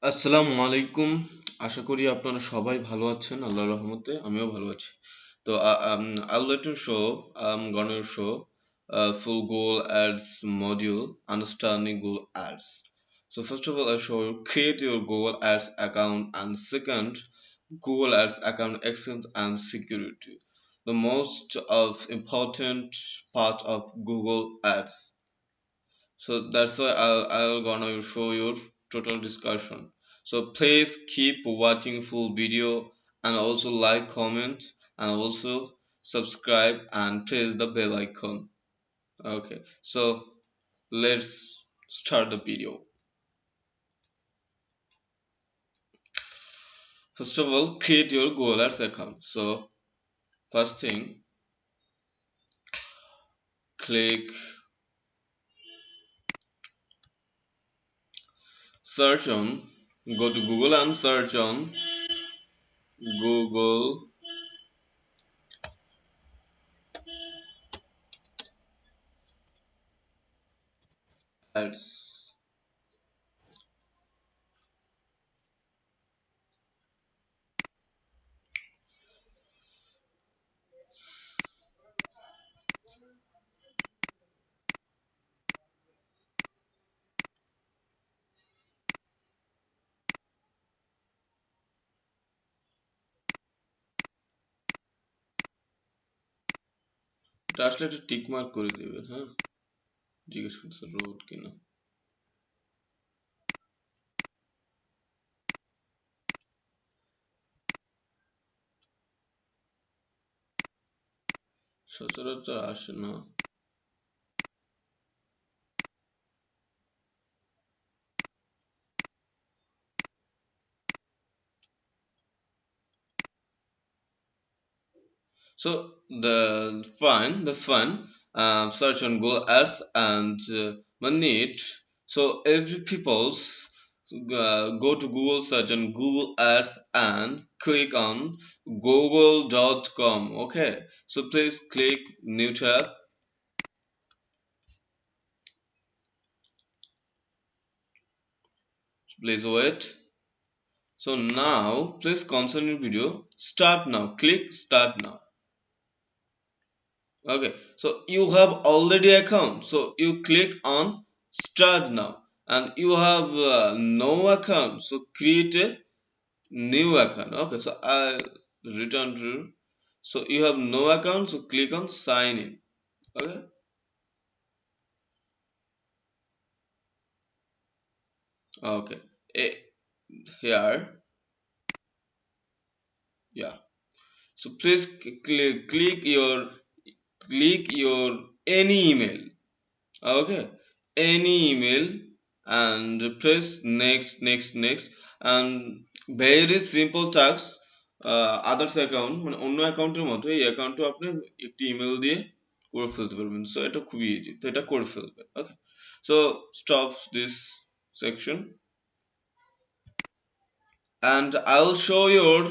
আসসালামু আলাইকুম। আশা করি আপনারা সবাই ভালো আছেন। আল্লাহর রহমতে আমিও ভালো আছি। তো I'll let you show I'm gonna show full goal ads module, understanding goal ads. So first of all, I show you create your Google Ads account, and second, Google Ads account access and security. The most of important part of Google Ads. So that's why I'll gonna show you total discussion. So please keep watching full video and also like, comment, and also subscribe and press the bell icon. Okay, so let's start the video. First of all, create your Google Ads account. So first thing, click search on, go to Google and search on Google Ads. এটা আসলে একটা tick mark করে দিবেন, হ্যাঁ? জিজ্ঞেস করছে road কিনা। সচরাচর আসে না। So that's fine. Search on Google Ads and Manage. So every people's go to Google search on Google Ads and click on google.com. Okay. So please click new tab. Please wait. So now please continue video. Start now. Click start now. Okay, so you have already account, so you click on start now, and you have no account, so create a new account. Okay, so I return to, so you have no account, so click on sign in. Okay, okay. Eh, here, yeah, so please click your any email. Okay, any email, and press next, and very simple task. Others account মানে অন্য অ্যাকাউন্টের মতো এই অ্যাকাউন্টও আপনি একটি email দিয়ে করে ফেলতে পারবেন, সো এটা খুবই ইজি, তো এটা করে ফেলবেন। Okay, so stop this section and I'll show your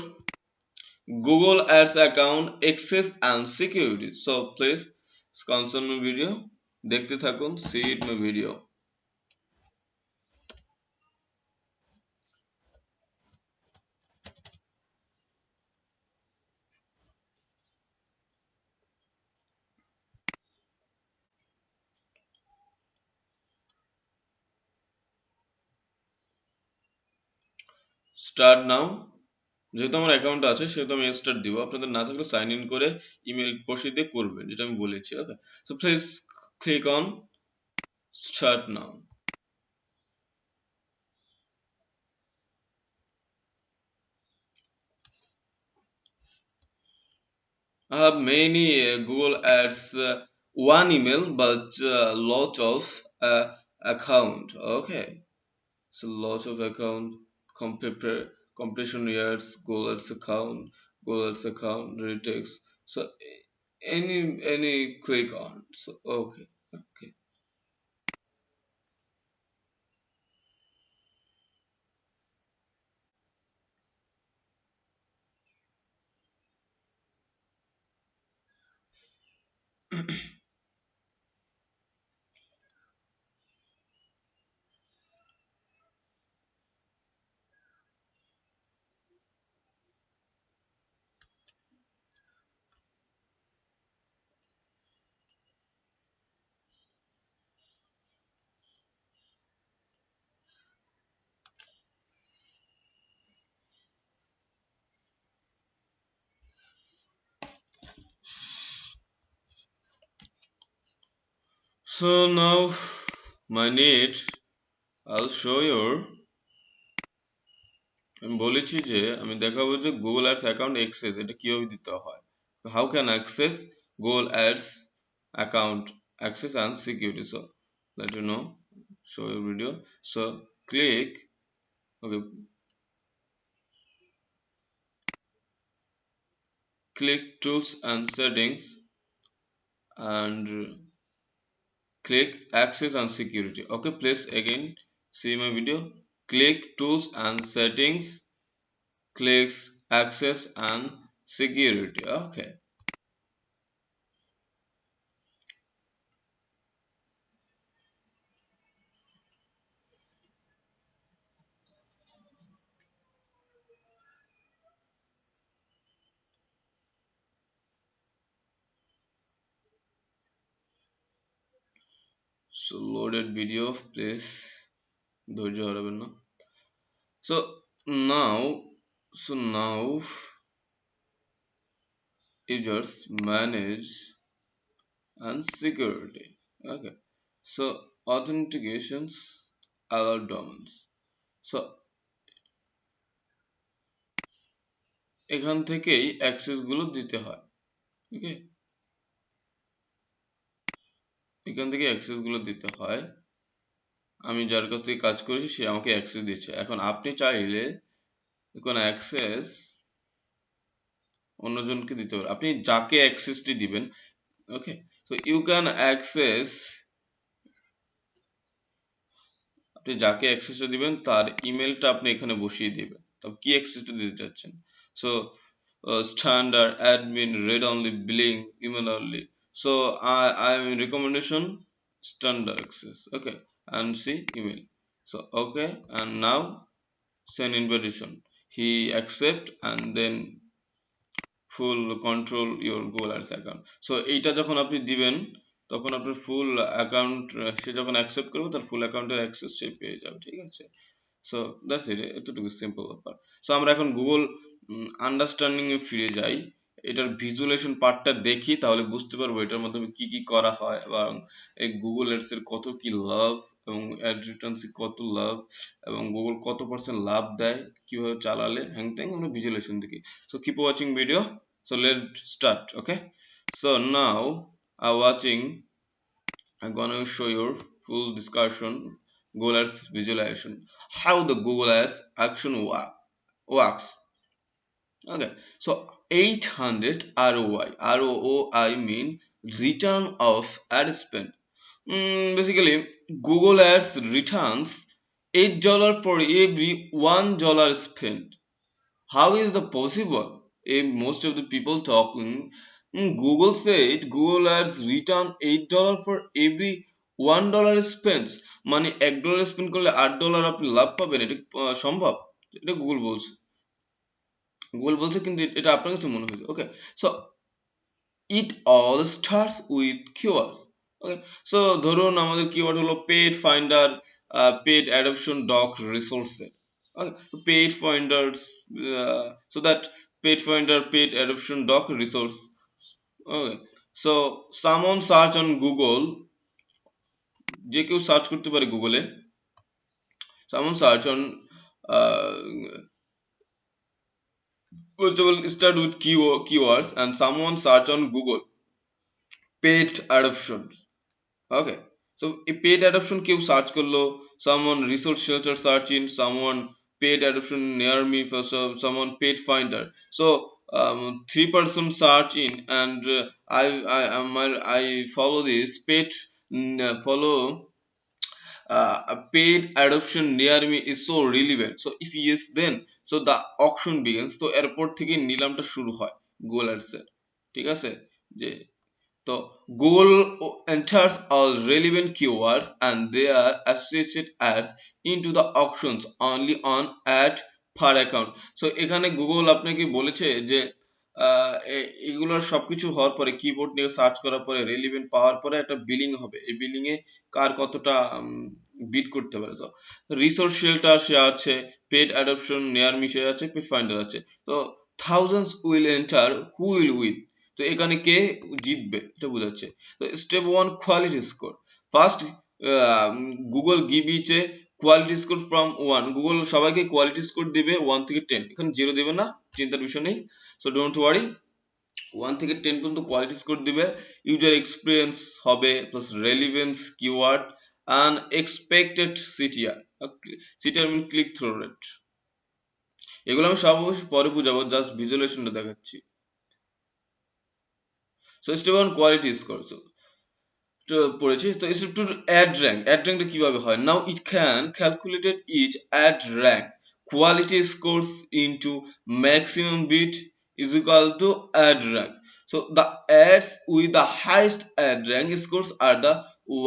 Google Ads account access and security. So please concern my video, দেখতে থাকুন, see it my video. Start now. যেহেতু আমার অ্যাকাউন্ট আছে সেহেতু আমি স্টার্ট দিব, আপনাদের না থাকলে সাইন ইন করে ইমেল বসিয়ে দিয়ে করবেন, যেটা আমি বলেছি। Okay, so please click on start now. I have many Google Ads, one email but lot of account. Okay, so lot of account, compression years, Google Ads account, Google Ads account, retakes. So any click on. So okay, okay. So now my need, I'll show you. আমি বলেছি যে আমি দেখাবো যে Google ads account access এটা কিভাবে দিতে হয়। How can access Google ads account access and security. So let you know, show your video. So click, okay, click tools and settings and click access and security. Okay, please again see my video. Click tools and settings, clicks access and security. Okay, so loaded video, please ধৈর্য হারাবেন না। So now, so now users manage and security. Okay, so authentications, allow domains. So এখান থেকেই access গুলো দিতে হয়। ওকে, এখান থেকে অ্যাক্সেস গুলো দিতে হয়। আমি যার কাছ থেকে কাজ করেছি সে আমাকে অ্যাক্সেস দিচ্ছে। এখন আপনি চাইলে কোনো অ্যাক্সেস অন্যজনকে দিতে পারেন। আপনি যাকে অ্যাক্সেসটি দিবেন, ওকে, সো ইউ ক্যান অ্যাক্সেস, আপনি যাকে অ্যাক্সেসটা দিবেন তার ইমেলটা আপনি এখানে বসিয়ে দিবেন। তবে কি অ্যাক্সেসটা দিতে চাচ্ছেন? So standard admin read only billing email only. So I am in recommendation standard access. Okay, and see email. So okay, and now send invitation. He accept and then full control your Google ads account. So এইটা যখন আপনি দিবেন তখন আপনার ফুল account, সে যখন accept করবে তার ফুল অ্যাকাউন্টের অ্যাক্সেস সে পেয়ে যাবে। ঠিক আছে, সো দ্যাটস ইট, এতটুকু সিম্পল ব্যাপার। সো আমরা এখন গুগল আন্ডারস্ট্যান্ডিং এ ফিরে যাই, এটার ভিজুয়ালাইজেশন পার্টটা দেখি, তাহলে বুঝতে পারবো এটার মাধ্যমে কি কি করা হয় এবং এই গুগল অ্যাডস এর কত কি লাভ এবং অ্যাড রিটার্নস কত লাভ এবং গুগল কত পার্সেন্ট লাভ দেয় কিভাবে চালালে হ্যাং ট্যাং, আমরা ভিজুয়ালাইজেশন দেখি। So keep watching video. So let's start. Okay, so now I'm gonna show you full discussion Google Ads visualization, how the Google Ads action works. Okay, so 800 ROI. ROI mean return of ad spend. Basically Google Ads returns $8 for every $1 spent. How is that possible? Most of the people talking, Google said Google Ads return $8 for every $1 spent. মানে $1 spend করলে $8 আপনি লাভ পাবেন, এটা সম্ভব? এটা Google বলছে কিন্তু এটা আপনার কাছে মনে হয়েছে। ওকে, so it all starts with keywords. Okay, so ধরুন আমাদের কিওয়ার্ড হলো pet finder, pet adoption dog রিসোর্সের। Okay, so paid finders, so that paid finder paid adoption doc resource. Okay, so someone search on Google, যে কেউ search করতে পারে গুগলে, someone search on uh, first of all start with keywords and someone search on Google paid adoption. Okay, so a paid adoption কেউ search করলো, someone resource shelter search in, someone paid adoption near me, for someone paid finder. So three-person search in and I follow this paid, follow a paid adoption near me is so relevant. So if yes, then so the auction begins. তো এরপর থেকে নিলামটা শুরু হয় Google ads এর। ঠিক আছে, যে so Google enters all relevant keywords and their associated ads into the auctions only on ad per account. So এখানে Google আপনাকে বলেছে যে এগুলোর সবকিছু হওয়ার পরে কিবোর্ড নিয়ে সার্চ করার পরে রেলিভেন্ট পাওয়ার পরে একটা বিলিং হবে, এই বিলিং এ কার কতটা বিট করতে পারে। তো রিসোর্স শেল্টার সে আছে, পেড অ্যাডপশন নিয়ার মি সে আছে, পেড ফাইন্ডার আছে। তো thousands will enter, who will win? তো এখানে কে জিতবে এটা বোঝাচ্ছে। তো step 1 quality score. First Google give each a quality score from 1। Google সবাইকে কোয়ালিটি স্কোর দিবে 1 থেকে 10, এখানে 0 দেবে না, চিন্তার বিষয় নেই। সো ডোন্ট ওয়ারি, 1 থেকে 10 পর্যন্ত কোয়ালিটি স্কোর দিবে। ইউজার এক্সপিরিয়েন্স হবে, plus relevance, keyword and expected CTR। CTR mean click through rate। এগুলো আমি সব অবশ্যই পরে বুঝাবো, জাস্ট ভিজুয়ালাইজেশনটা দেখাচ্ছি। সো স্টেপ 1 কোয়ালিটি স্কোর পড়েছি। তো স্টেপ 2 অ্যাড র্যাঙ্ক। অ্যাড র্যাঙ্কটা কিভাবে হয়? Now it can calculated each add rank quality scores into maximum bid is equal to ad rank. So the ads with the highest ad rank scores are the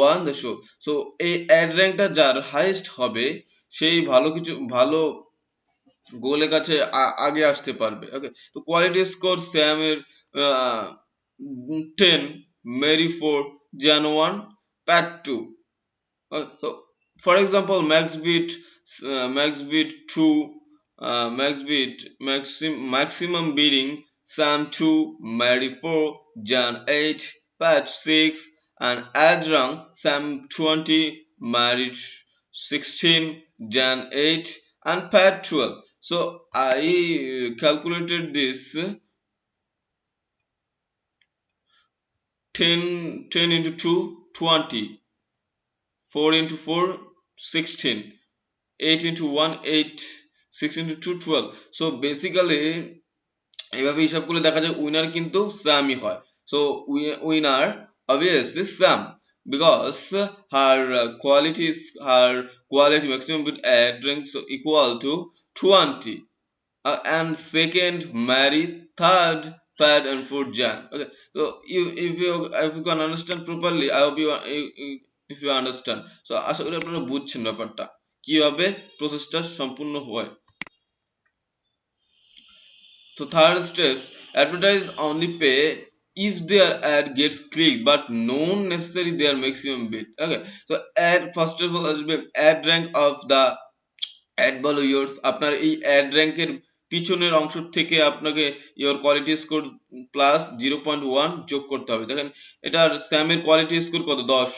one the show. So এই ad rankটা যার highest হবে সেই ভালো কিছু ভালো গোলের কাছে আগে আসতে পারবে। ওকে, তো quality score স্যামের 10, Mary 4, jan 1, pat 2। So for example, max bid 2, maximum bidding sam 2, mary 4, jan 8, pat 6, and adrang sam 20, mary 16, jan 8, and pat 12. So I calculated this 10 into 2 20, 4 into 4 16, 8 into 1 8, 6 into 2 12। So basically এইভাবে হিসাব করলে দেখা যায় winner কিন্তু স্যামই হয়। So winner obviously Sam, because her quality maximum bid ad ranks equal to 20, and second Mary, third Pat, and fourth Jan। Okay, so if you can understand properly, I hope if you understand। So আশা করি আপনারা বুঝছেন ব্যাপারটা কিভাবে প্রসেসটা সম্পূর্ণ হয়। So third step, advertise only pay if their ad gets clicked but not necessarily their maximum bid। Okay, so ad first of all আসবে ad rank of the ad followers. আপনার এই অ্যাড র্যাঙ্কের পিছনের অংশ থেকে আপনাকে ইওর কোয়ালিটি স্কোর প্লাস 0.1 যোগ করতে হবে। দেখেন এটার স্যামের কোয়ালিটি স্কোর কত? 10।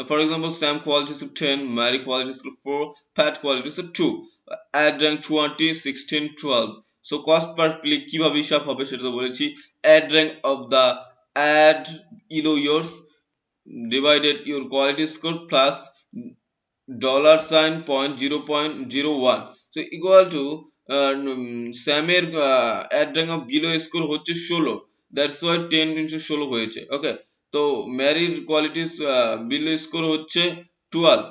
For example Sam quality score 10, Mary quality score 4, fat quality score 2, add rank 20, 16, 12। So cost per click কিভাবে হিসাব হবে সেটা তো বলেছি। Ad rank of the ad below yours divided your quality score plus $0.01, so equal to স্যামের ad rank of below score হচ্ছে 16, that's why 10 into 16 হয়েছে। ওকে, তো ম্যারির কোয়ালিটি বিলো স্কোর হচ্ছে 12,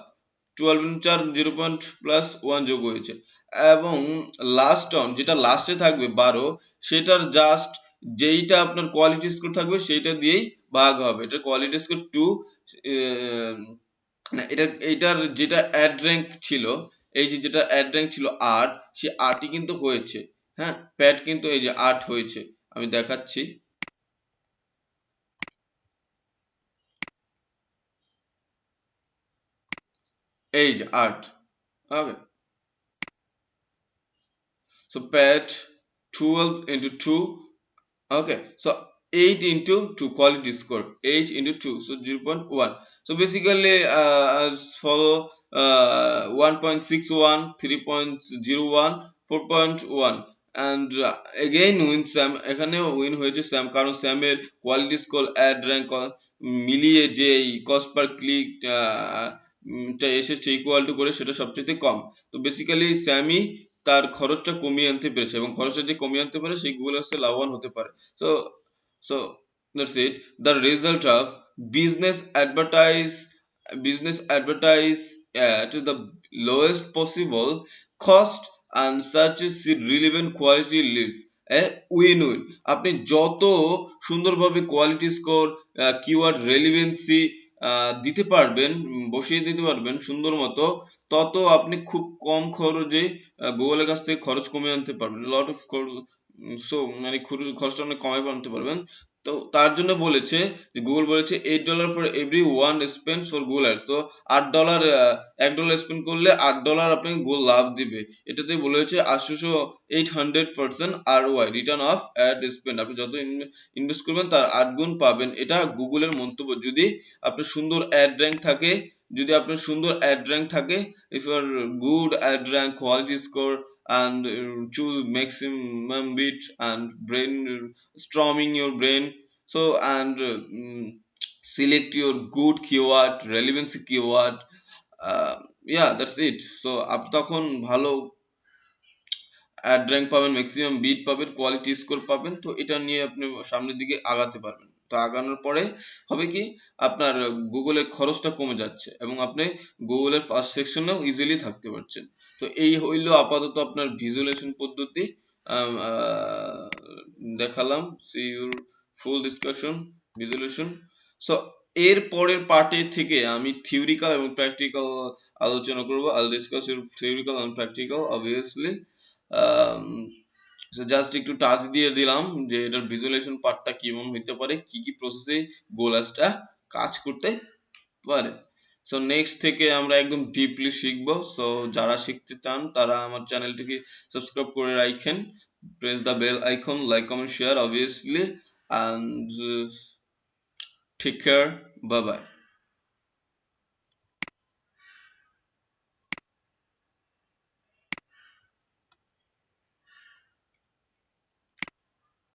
12 into 4 0.1 যোগ হয়েছে। এবং লাস্ট অন যেটা লাস্টে থাকবে 12, সেটার জাস্ট যেইটা আপনার কোয়ালিটি স্কোর থাকবে সেইটা দিয়েই ভাগ হবে। এটা কোয়ালিটি স্কোর 2, না এটার যেটা অ্যাড র্যাঙ্ক ছিল, এই যে যেটা অ্যাড র্যাঙ্ক ছিল 8, সে 8ই কিন্তু হয়েছে। হ্যাঁ, প্যাড কিন্তু এই যে 8 হয়েছে, আমি দেখাচ্ছি। এই যে 8। ওকে, so pad 12 into 2। Okay, so 8 into 2 quality score, 8 into 2, so 0.1। So basically as follow 1.61, 3.01, 4.1, and again win Sam। এখানেও উইন হয়েছে স্যাম, কারণ স্যামের কোয়ালিটি স্কোর অ্যাড র্যাঙ্ক মিলিয়ে যে কস্ট পার ক্লিক টা এসেছে ইকুয়াল টু করে সেটা সবচেয়ে কম। তো বেসিক্যালি স্যামই তার খরচটা কমিয়ে আনতে পেরেছে, এবং খরচটা যে কমিয়ে আনতে পারে সেই গুগল অ্যাডসে লাভবান হতে পারে। So so that's it, the result of business advertise at the lowest possible cost and searches relevant quality leads, a win-win। আপনি যত সুন্দরভাবে কোয়ালিটি স্কোর, কিওয়ার্ড রেলিভেন্সি দিতে পারবেন, বসিয়ে দিতে পারবেন সুন্দর মতো, তত আপনি খুব কম খরচে গুগলের কাছ থেকে খরচ কমিয়ে আনতে পারবেন। লট অফ সো মানে খরচটা অনেক কমাই আনতে পারবেন। তো তার জন্য বলেছে যে গুগল বলেছে $8 for every one spend for Google ads. তো $8, $1 স্পেন্ড করলে $8 আপনাকে গুগল লাভ দিবে। এটাতে বলেছে 800% ROI, return of ad spend. আপনি যত ইনভেস্ট করবেন তার 8 গুণ পাবেন। এটা গুগলের মন্তব্য। যদি আপনার সুন্দর অ্যাড র্যাঙ্ক থাকে, যদি আপনার সুন্দর অ্যাড র্যাঙ্ক থাকে, if you are good ad rank, quality score, and choose maximum bit and brain storming your brain, so and select your good keyword, relevancy keyword, yeah, that's it. So তখন ভালো add rank পাবেন, maximum bit পাবেন, quality score পাবেন। তো এটা নিয়ে আপনি সামনের দিকে আগাতে পারবেন। তো আগানোর পরে হবে কি, আপনার গুগলের খরচটা কমে যাচ্ছে এবং আপনি গুগলের ফার্স্ট সেকশনেও ইজিলি থাকতে পারছেন। তো এই হইলো আপাতত আপনার ভিজুয়ালাইজেশন পদ্ধতি। দেখালাম, see your full discussion visualisation. So এর পরের পার্টে থেকে আমি থিওরিক্যাল এবং প্র্যাকটিক্যাল আলোচনা করবো। I discuss your theoretical and practical obviously. Just একটু টাচ দিয়ে দিলাম যে এটার ভিজুয়ালাইজেশন পার্টটা কেমন হইতে পারে, কি কি প্রসেসে গোলাসটা কাজ করতে পারে। সো নেক্সট থেকে আমরা একদম ডিপলি শিখবো। সো যারা শিখতে চান তারা আমার চ্যানেলটিকে সাবস্ক্রাইব করে রাখেন, press the bell icon, like comment share obviously, and take care, bye by.